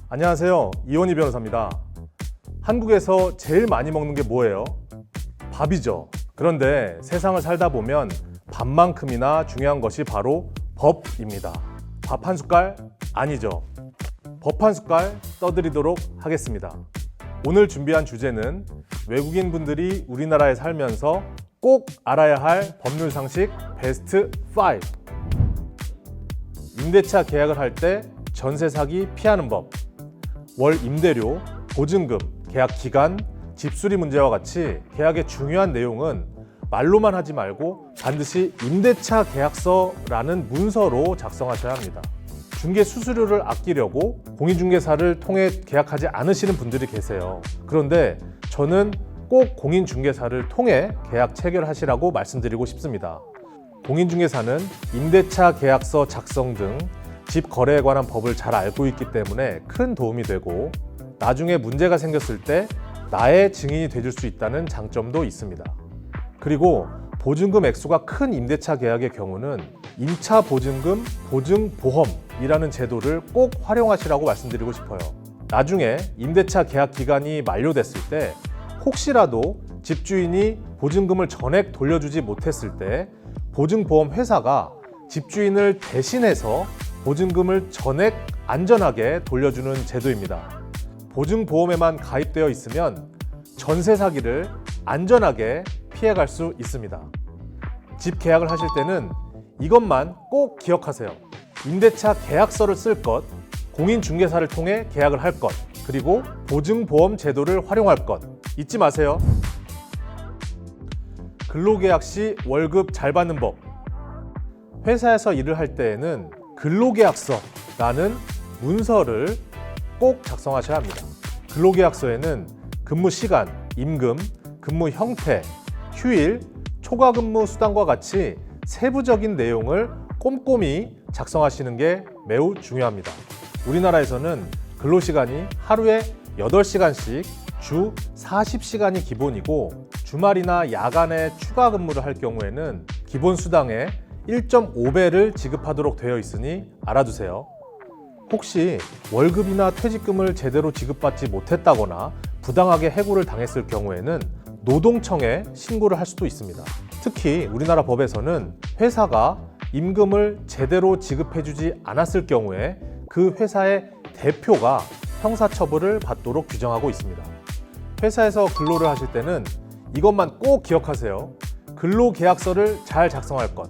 안녕하세요. 이원희 변호사입니다. 한국에서 제일 많이 먹는 게 뭐예요? 밥이죠. 그런데 세상을 살다 보면 밥만큼이나 중요한 것이 바로 법입니다. 밥 한 숟갈? 아니죠. 법 한 숟갈 떠드리도록 하겠습니다. 오늘 준비한 주제는 외국인 분들이 우리나라에 살면서 꼭 알아야 할 법률 상식 베스트 5. 임대차 계약을 할 때 전세 사기 피하는 법, 월 임대료, 보증금, 계약 기간, 집수리 문제와 같이 계약의 중요한 내용은 말로만 하지 말고 반드시 임대차 계약서라는 문서로 작성하셔야 합니다. 중개 수수료를 아끼려고 공인중개사를 통해 계약하지 않으시는 분들이 계세요. 그런데 저는 꼭 공인중개사를 통해 계약 체결하시라고 말씀드리고 싶습니다. 공인중개사는 임대차 계약서 작성 등 집 거래에 관한 법을 잘 알고 있기 때문에 큰 도움이 되고 나중에 문제가 생겼을 때 나의 증인이 돼줄 수 있다는 장점도 있습니다. 그리고 보증금 액수가 큰 임대차 계약의 경우는 임차 보증금 보증보험이라는 제도를 꼭 활용하시라고 말씀드리고 싶어요. 나중에 임대차 계약 기간이 만료됐을 때 혹시라도 집주인이 보증금을 전액 돌려주지 못했을 때 보증보험 회사가 집주인을 대신해서 보증금을 전액 안전하게 돌려주는 제도입니다. 보증보험에만 가입되어 있으면 전세 사기를 안전하게 피해갈 수 있습니다. 집 계약을 하실 때는 이것만 꼭 기억하세요. 임대차 계약서를 쓸 것, 공인중개사를 통해 계약을 할 것, 그리고 보증보험 제도를 활용할 것 잊지 마세요. 근로계약 시 월급 잘 받는 법. 회사에서 일을 할 때에는 근로계약서라는 문서를 꼭 작성하셔야 합니다. 근로계약서에는 근무 시간, 임금, 근무 형태, 휴일, 초과 근무 수당과 같이 세부적인 내용을 꼼꼼히 작성하시는 게 매우 중요합니다. 우리나라에서는 근로시간이 하루에 8시간씩 주 40시간이 기본이고 주말이나 야간에 추가 근무를 할 경우에는 기본 수당의 1.5배를 지급하도록 되어 있으니 알아두세요. 혹시 월급이나 퇴직금을 제대로 지급받지 못했다거나 부당하게 해고를 당했을 경우에는 노동청에 신고를 할 수도 있습니다. 특히 우리나라 법에서는 회사가 임금을 제대로 지급해주지 않았을 경우에 그 회사의 대표가 형사처벌을 받도록 규정하고 있습니다. 회사에서 근로를 하실 때는 이것만 꼭 기억하세요. 근로계약서를 잘 작성할 것,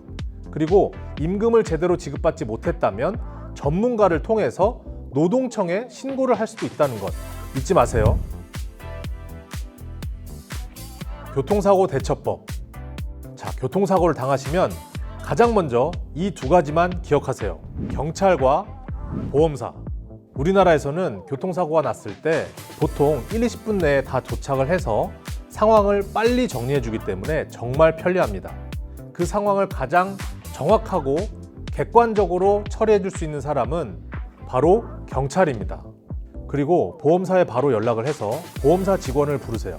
그리고 임금을 제대로 지급받지 못했다면 전문가를 통해서 노동청에 신고를 할 수도 있다는 것 잊지 마세요. 교통사고 대처법. 자, 교통사고를 당하시면 가장 먼저 이 두 가지만 기억하세요. 경찰과 보험사. 우리나라에서는 교통사고가 났을 때 보통 1-20분 내에 다 도착을 해서 상황을 빨리 정리해 주기 때문에 정말 편리합니다. 그 상황을 가장 정확하고 객관적으로 처리해 줄 수 있는 사람은 바로 경찰입니다. 그리고 보험사에 바로 연락을 해서 보험사 직원을 부르세요.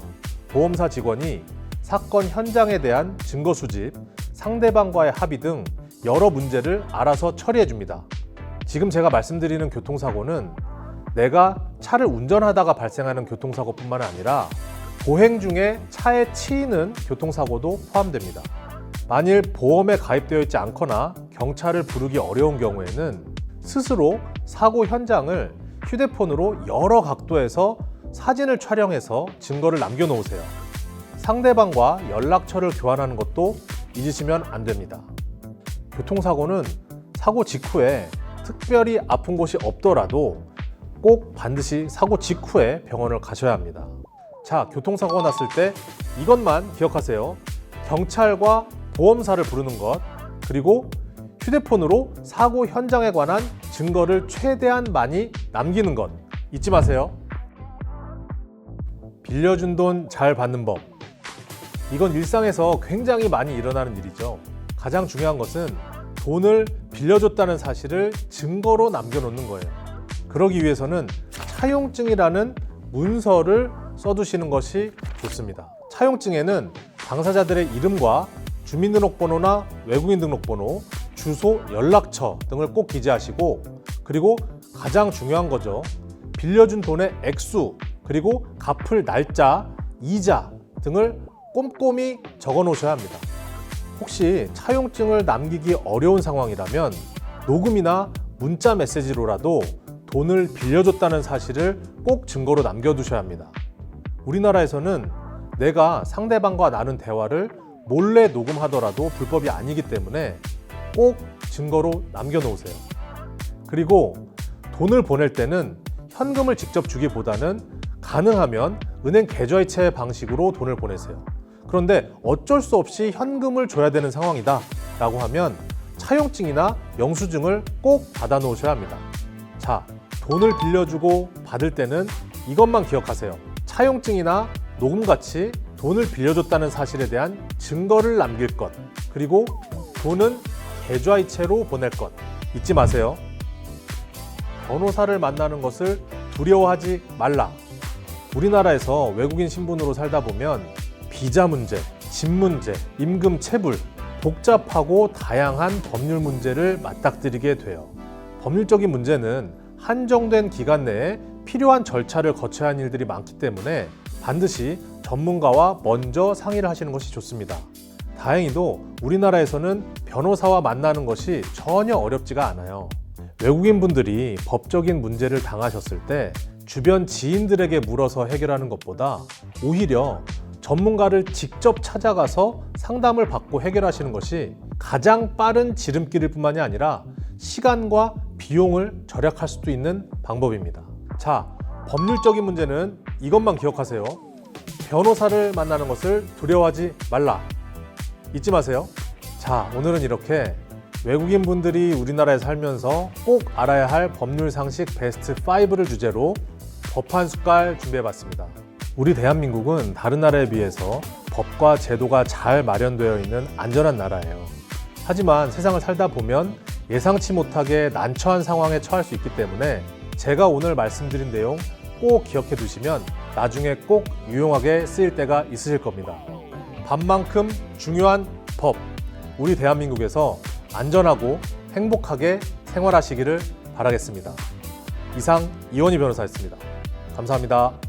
보험사 직원이 사건 현장에 대한 증거 수집, 상대방과의 합의 등 여러 문제를 알아서 처리해 줍니다. 지금 제가 말씀드리는 교통사고는 내가 차를 운전하다가 발생하는 교통사고뿐만 아니라 보행 중에 차에 치이는 교통사고도 포함됩니다. 만일 보험에 가입되어 있지 않거나 경찰을 부르기 어려운 경우에는 스스로 사고 현장을 휴대폰으로 여러 각도에서 사진을 촬영해서 증거를 남겨놓으세요. 상대방과 연락처를 교환하는 것도 잊으시면 안 됩니다. 교통사고는 사고 직후에 특별히 아픈 곳이 없더라도 꼭 반드시 사고 직후에 병원을 가셔야 합니다. 자, 교통사고가 났을 때 이것만 기억하세요. 경찰과 보험사를 부르는 것, 그리고 휴대폰으로 사고 현장에 관한 증거를 최대한 많이 남기는 것 잊지 마세요. 빌려준 돈 잘 받는 법. 이건 일상에서 굉장히 많이 일어나는 일이죠. 가장 중요한 것은 돈을 빌려줬다는 사실을 증거로 남겨놓는 거예요. 그러기 위해서는 차용증이라는 문서를 써두시는 것이 좋습니다. 차용증에는 당사자들의 이름과 주민등록번호나 외국인 등록번호, 주소, 연락처 등을 꼭 기재하시고, 그리고 가장 중요한 거죠. 빌려준 돈의 액수, 그리고 갚을 날짜, 이자 등을 꼼꼼히 적어 놓으셔야 합니다. 혹시 차용증을 남기기 어려운 상황이라면 녹음이나 문자 메시지로라도 돈을 빌려줬다는 사실을 꼭 증거로 남겨두셔야 합니다. 우리나라에서는 내가 상대방과 나눈 대화를 몰래 녹음하더라도 불법이 아니기 때문에 꼭 증거로 남겨놓으세요. 그리고 돈을 보낼 때는 현금을 직접 주기보다는 가능하면 은행 계좌이체 방식으로 돈을 보내세요. 그런데 어쩔 수 없이 현금을 줘야 되는 상황이다 라고 하면 차용증이나 영수증을 꼭 받아 놓으셔야 합니다. 자, 돈을 빌려주고 받을 때는 이것만 기억하세요. 차용증이나 녹음같이 돈을 빌려줬다는 사실에 대한 증거를 남길 것, 그리고 돈은 계좌이체로 보낼 것 잊지 마세요. 변호사를 만나는 것을 두려워하지 말라. 우리나라에서 외국인 신분으로 살다 보면 비자 문제, 집 문제, 임금 체불, 복잡하고 다양한 법률 문제를 맞닥뜨리게 돼요. 법률적인 문제는 한정된 기간 내에 필요한 절차를 거쳐야 하는 일들이 많기 때문에 반드시 전문가와 먼저 상의를 하시는 것이 좋습니다. 다행히도 우리나라에서는 변호사와 만나는 것이 전혀 어렵지가 않아요. 외국인 분들이 법적인 문제를 당하셨을 때 주변 지인들에게 물어서 해결하는 것보다 오히려 전문가를 직접 찾아가서 상담을 받고 해결하시는 것이 가장 빠른 지름길일 뿐만이 아니라 시간과 비용을 절약할 수도 있는 방법입니다. 자, 법률적인 문제는 이것만 기억하세요. 변호사를 만나는 것을 두려워하지 말라. 잊지 마세요. 자, 오늘은 이렇게 외국인 분들이 우리나라에 살면서 꼭 알아야 할 법률 상식 베스트 5를 주제로 법 한 숟갈 준비해봤습니다. 우리 대한민국은 다른 나라에 비해서 법과 제도가 잘 마련되어 있는 안전한 나라예요. 하지만 세상을 살다 보면 예상치 못하게 난처한 상황에 처할 수 있기 때문에 제가 오늘 말씀드린 내용 꼭 기억해 두시면 나중에 꼭 유용하게 쓰일 때가 있으실 겁니다. 밥만큼 중요한 법, 우리 대한민국에서 안전하고 행복하게 생활하시기를 바라겠습니다. 이상 이원희 변호사였습니다. 감사합니다.